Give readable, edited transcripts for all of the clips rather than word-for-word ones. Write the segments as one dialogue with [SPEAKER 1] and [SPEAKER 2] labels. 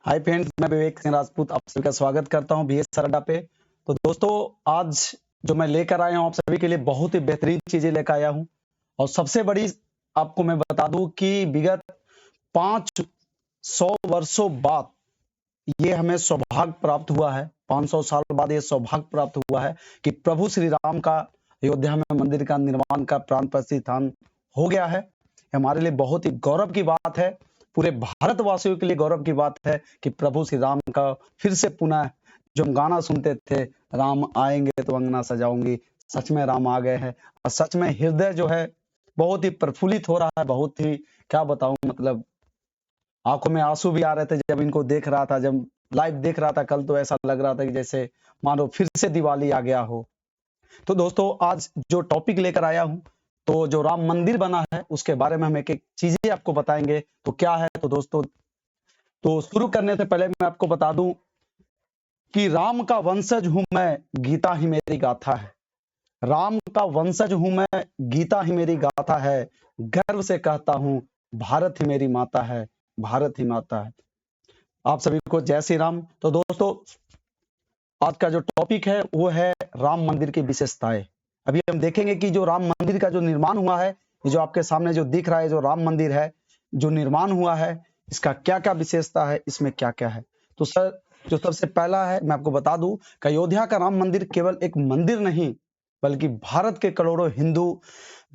[SPEAKER 1] Hi friends, मैं विवेक सिंह राजपूत आप सभी का स्वागत करता हूं बीएस अड्डा पे। तो दोस्तों, आज जो मैं लेकर आया हूं आप सभी के लिए बहुत ही बेहतरीन चीजें लेकर आया हूं। और सबसे बड़ी आपको मैं बता दूं कि विगत 500 वर्षों बाद ये हमें सौभाग्य प्राप्त हुआ है। 500 साल बाद ये सौभाग्य प्राप्त हुआ है कि प्रभु श्री राम का अयोध्या में मंदिर का निर्माण का प्राण प्रतिष्ठान हो गया है। हमारे लिए बहुत ही गौरव की बात है, पूरे भारतवासियों के लिए गौरव की बात है कि प्रभु श्री राम का फिर से पुनः जो हम गाना सुनते थे, राम आएंगे तो अंगना सजाऊंगी, सच में राम आ गए हैं। और सच में हृदय जो है बहुत ही प्रफुल्लित हो रहा है, बहुत ही क्या बताऊं, मतलब आंखों में आंसू भी आ रहे थे जब इनको देख रहा था। जब लाइव देख रहा था कल तो ऐसा लग रहा था कि जैसे मानो फिर से दिवाली आ गया हो। तो दोस्तों, आज जो टॉपिक लेकर आया हूं, तो जो राम मंदिर बना है उसके बारे में हम एक एक चीजें आपको बताएंगे। तो क्या है तो दोस्तों, तो शुरू करने से पहले मैं आपको बता दूं कि राम का वंशज हूं मैं, गीता ही मेरी गाथा है। राम का वंशज हूं मैं, गीता ही मेरी गाथा है। गर्व से कहता हूं भारत ही मेरी माता है, भारत ही माता है। आप सभी को जय श्री राम। तो दोस्तों, आज का जो टॉपिक है वो है राम मंदिर की विशेषताएं। अभी हम देखेंगे कि जो राम मंदिर का जो निर्माण हुआ है, ये जो आपके सामने जो दिख रहा है, जो राम मंदिर है जो निर्माण हुआ है, इसका क्या क्या विशेषता है, इसमें क्या क्या है। तो सर, जो सबसे पहला है मैं आपको बता दूं कि अयोध्या का राम मंदिर केवल एक मंदिर नहीं, बल्कि भारत के करोड़ों हिंदू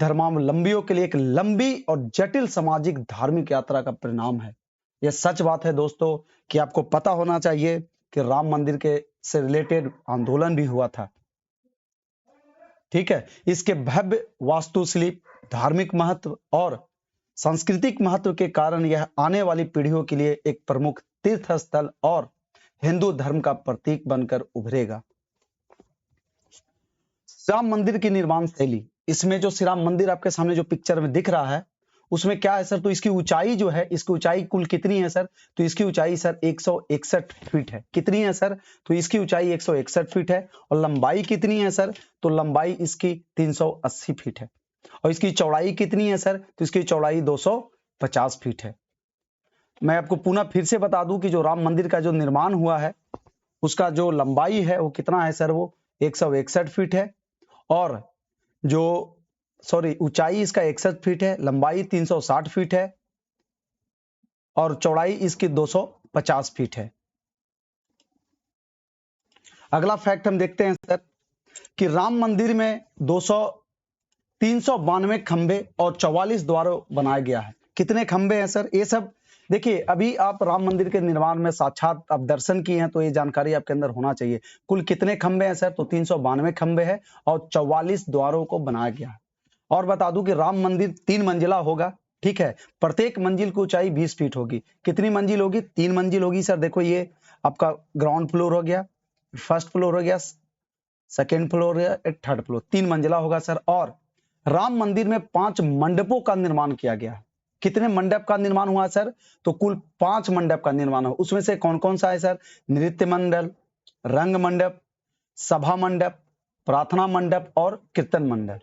[SPEAKER 1] धर्मावलंबियों के लिए एक लंबी और जटिल सामाजिक धार्मिक यात्रा का परिणाम है। यह सच बात है दोस्तों कि आपको पता होना चाहिए कि राम मंदिर के से रिलेटेड आंदोलन भी हुआ था। ठीक है, इसके भव्य वास्तुशिल्प, धार्मिक महत्व और सांस्कृतिक महत्व के कारण यह आने वाली पीढ़ियों के लिए एक प्रमुख तीर्थ स्थल और हिंदू धर्म का प्रतीक बनकर उभरेगा। राम मंदिर की निर्माण शैली, इसमें जो श्री राम मंदिर आपके सामने जो पिक्चर में दिख रहा है उसमें क्या है सर, तो इसकी ऊंचाई जो है, इसकी ऊंचाई कुल कितनी है सर, तो इसकी ऊंचाई सर 161 फीट है। कितनी है सर, तो इसकी ऊंचाई 161 फीट है। और लंबाई कितनी है सर, तो लंबाई इसकी 380 फीट है। और इसकी चौड़ाई कितनी है सर, तो इसकी चौड़ाई 250 फीट है। मैं आपको पुनः फिर से बता दूं कि जो राम मंदिर का जो निर्माण हुआ है उसका जो लंबाई है वो कितना है सर, वो 161 फीट है। और जो ऊंचाई इसका 61 फीट है, लंबाई 360 फीट है और चौड़ाई इसकी 250 फीट है। अगला फैक्ट हम देखते हैं सर कि राम मंदिर में 392 खंबे और 44 द्वारों बनाया गया है। कितने खंबे हैं सर, ये सब देखिए, अभी आप राम मंदिर के निर्माण में साक्षात आप दर्शन किए हैं तो ये जानकारी आपके अंदर होना चाहिए। कुल कितने खंबे हैं सर, तो 392 खंबे हैं और 44 द्वारों को बनाया गया है। और बता दूं कि राम मंदिर 3 मंजिला होगा। ठीक है, प्रत्येक मंजिल की ऊंचाई 20 फीट होगी। कितनी मंजिल होगी, 3 मंजिल होगी सर। देखो, ये आपका ग्राउंड फ्लोर हो गया, फर्स्ट फ्लोर हो गया, सेकेंड फ्लोर हो गया, एक थर्ड फ्लोर, 3 मंजिला होगा सर। और राम मंदिर में 5 मंडपों का निर्माण किया गया है। कितने मंडप का निर्माण हुआ सर, तो कुल 5 मंडप का निर्माण हुआ। उसमें से कौन कौन सा है सर, नृत्य मंडल, रंग मंडप, सभा मंडप, प्रार्थना मंडप और कीर्तन मंडप।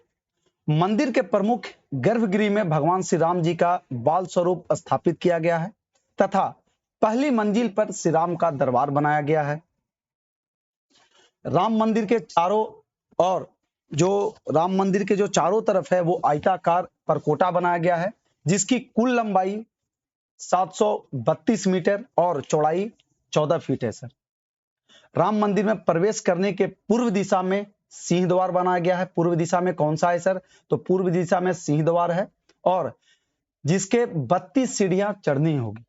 [SPEAKER 1] मंदिर के प्रमुख गर्भगृह में भगवान श्री राम जी का बाल स्वरूप स्थापित किया गया है तथा पहली मंजिल पर श्री राम का दरबार बनाया गया है। राम मंदिर के चारों और जो राम मंदिर के जो चारों तरफ है वो आयताकार परकोटा बनाया गया है, जिसकी कुल लंबाई 732 मीटर और चौड़ाई 14 फीट है सर। राम मंदिर में प्रवेश करने के पूर्व दिशा में सिंह द्वार बनाया गया है। पूर्व दिशा में कौन सा है सर, तो पूर्व दिशा में सिंह द्वार है और जिसके 32 सीढ़ियां चढ़नी होगी।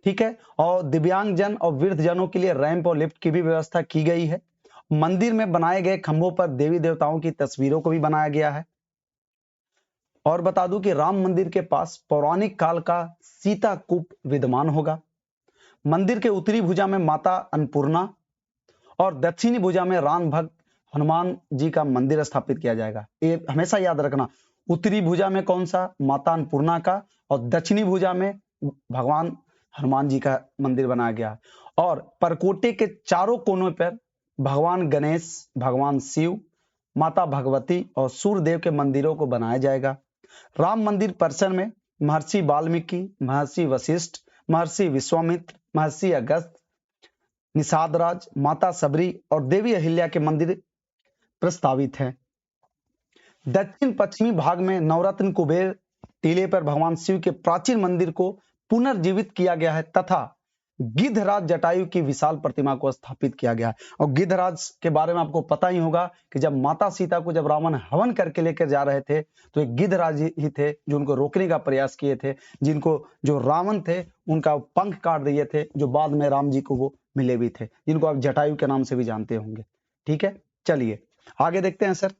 [SPEAKER 1] ठीक है, और दिव्यांग जन और वृद्ध जनों के लिए रैंप और लिफ्ट की भी व्यवस्था की गई है। मंदिर में बनाए गए खंभों पर देवी देवताओं की तस्वीरों को भी बनाया गया है। और बता दूं कि राम मंदिर के पास पौराणिक काल का सीता कूप विद्यमान होगा। मंदिर के उत्तरी भुजा में माता अन्नपूर्णा और दक्षिणी भुजा में राम भक्त हनुमान जी का मंदिर स्थापित किया जाएगा। ये हमेशा याद रखना, उत्तरी भुजा में कौन सा, माता अन्नपूर्णा का, और दक्षिणी भुजा में भगवान हनुमान जी का मंदिर बनाया गया। और परकोटे के चारों कोनों पर भगवान गणेश, भगवान शिव, माता भगवती और सूर्यदेव के मंदिरों को बनाया जाएगा। राम मंदिर परिसर में महर्षि वाल्मीकि, महर्षि वशिष्ठ, महर्षि विश्वामित्र, महर्षि अगस्त, निषाद राज, माता सबरी और देवी अहिल्या के मंदिर प्रस्तावित हैं। दक्षिण पश्चिमी भाग में नवरत्न कुबेर टीले पर भगवान शिव के प्राचीन मंदिर को पुनर्जीवित किया गया है तथा गिद्धराज जटायु की विशाल प्रतिमा को स्थापित किया गया है। और गिद्धराज के बारे में आपको पता ही होगा कि जब माता सीता को जब रावण हवन करके लेकर जा रहे थे तो एक गिद्धराज ही थे जो उनको रोकने का प्रयास किए थे, जिनको जो रावण थे उनका पंख काट दिए थे, जो बाद में राम जी को वो मिले भी थे, जिनको आप जटायु के नाम से भी जानते होंगे। ठीक है, चलिए आगे देखते हैं सर।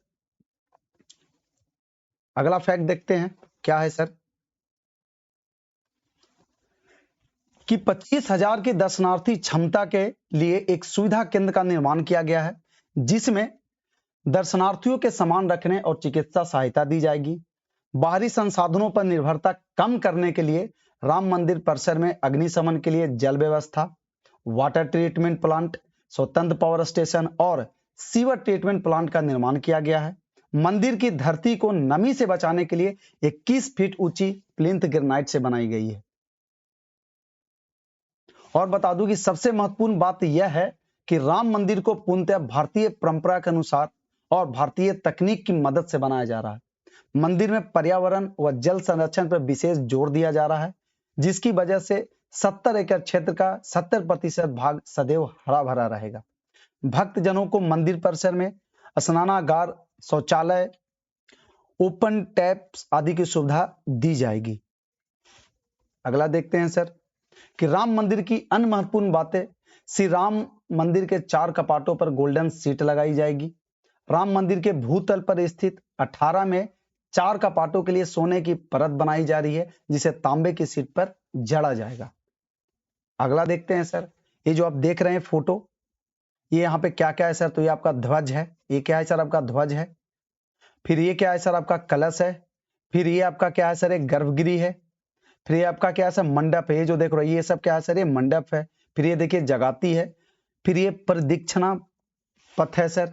[SPEAKER 1] अगला फैक्ट देखते हैं क्या है सर कि 25,000 की दर्शनार्थी क्षमता के लिए एक सुविधा केंद्र का निर्माण किया गया है, जिसमें दर्शनार्थियों के सामान रखने और चिकित्सा सहायता दी जाएगी। बाहरी संसाधनों पर निर्भरता कम करने के लिए राम मंदिर परिसर में अग्निशमन के लिए जल व्यवस्था, वाटर ट्रीटमेंट प्लांट, स्वतंत्र पावर स्टेशन और सीवर ट्रीटमेंट प्लांट का निर्माण किया गया है। मंदिर की धरती को नमी से बचाने के लिए 21 फीट ऊंची प्लिंथ ग्रेनाइट से बनाई गई है। और बता दूं कि सबसे महत्वपूर्ण बात यह है कि राम मंदिर को पूर्णतः भारतीय परंपरा के अनुसार और भारतीय तकनीक की मदद से बनाया जा रहा है। मंदिर में पर्यावरण व जल संरक्षण पर विशेष जोर दिया जा रहा है, जिसकी वजह से 70 एकड़ क्षेत्र का 70% भाग सदैव हरा भरा रहेगा। भक्तजनों को मंदिर परिसर में स्नानागार, शौचालय, ओपन टैप्स आदि की सुविधा दी जाएगी। अगला देखते हैं सर कि राम मंदिर की अन्य महत्वपूर्ण बातें। श्री राम मंदिर के 4 कपाटों पर गोल्डन सीट लगाई जाएगी। राम मंदिर के भूतल पर स्थित 18 में 4 कपाटों के लिए सोने की परत बनाई जा रही है, जिसे तांबे की सीट पर जड़ा जाएगा। अगला देखते हैं सर, ये जो आप देख रहे हैं फोटो, ये यहाँ पे क्या क्या है सर? तो ये आपका ध्वज है। ये क्या है सर? आपका ध्वज है। फिर ये क्या है सर? आपका कलश है। फिर ये आपका क्या है सर? एक गर्भगृह है। फिर ये आपका क्या है सर? मंडप है। ये जो देख रहे हो ये सब क्या है सर? ये मंडप है। फिर ये देखिए जगाती है। फिर ये प्रदक्षिणा पथ है सर।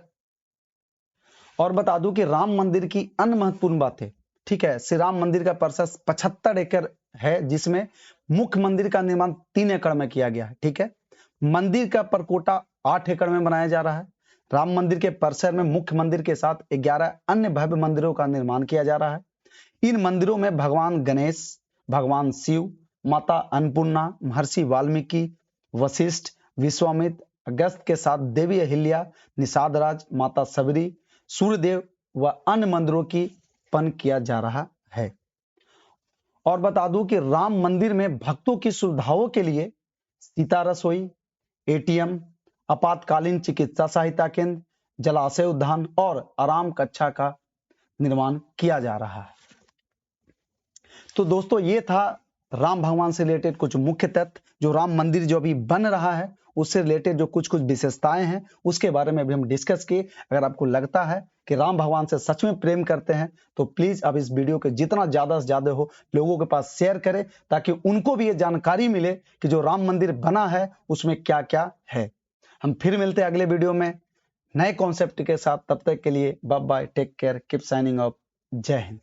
[SPEAKER 1] और बता दूं कि राम मंदिर की अन्य महत्वपूर्ण बातें, ठीक है, श्री राम मंदिर का परिसर 75 एकड़ है, जिसमें मुख्य मंदिर का निर्माण 3 एकड़ में किया गया है। ठीक है, मंदिर का परकोटा 8 एकड़ में बनाया जा रहा है। राम मंदिर के परिसर में मुख्य मंदिर के साथ 11 अन्य भव्य मंदिरों का निर्माण किया जा रहा है। इन मंदिरों में भगवान गणेश, भगवान शिव, माता अन्नपूर्णा, महर्षि वाल्मीकि, वशिष्ठ, विश्वामित्र, अगस्त के साथ देवी अहिल्या, निषाद राज, माता सबरी, सूर्यदेव व अन्य मंदिरों की पन किया जा रहा है। और बता दूं कि राम मंदिर में भक्तों की सुविधाओं के लिए सीता रसोई, एटीएम, आपातकालीन चिकित्सा सहायता केंद्र, जलाशय उद्यान और आराम कक्षा का निर्माण किया जा रहा है। तो दोस्तों ये था राम भगवान से रिलेटेड कुछ मुख्य तथ्य, जो राम मंदिर जो अभी बन रहा है उससे रिलेटेड जो कुछ कुछ विशेषताएं हैं उसके बारे में भी हम डिस्कस किए। अगर आपको लगता है कि राम भगवान से सच में प्रेम करते हैं तो प्लीज आप इस वीडियो के जितना ज्यादा से ज्यादा हो लोगों के पास शेयर करें, ताकि उनको भी ये जानकारी मिले कि जो राम मंदिर बना है उसमें क्या क्या है। हम फिर मिलते हैं अगले वीडियो में नए कॉन्सेप्ट के साथ। तब तक के लिए bye bye, take care, keep signing off. जय हिंद।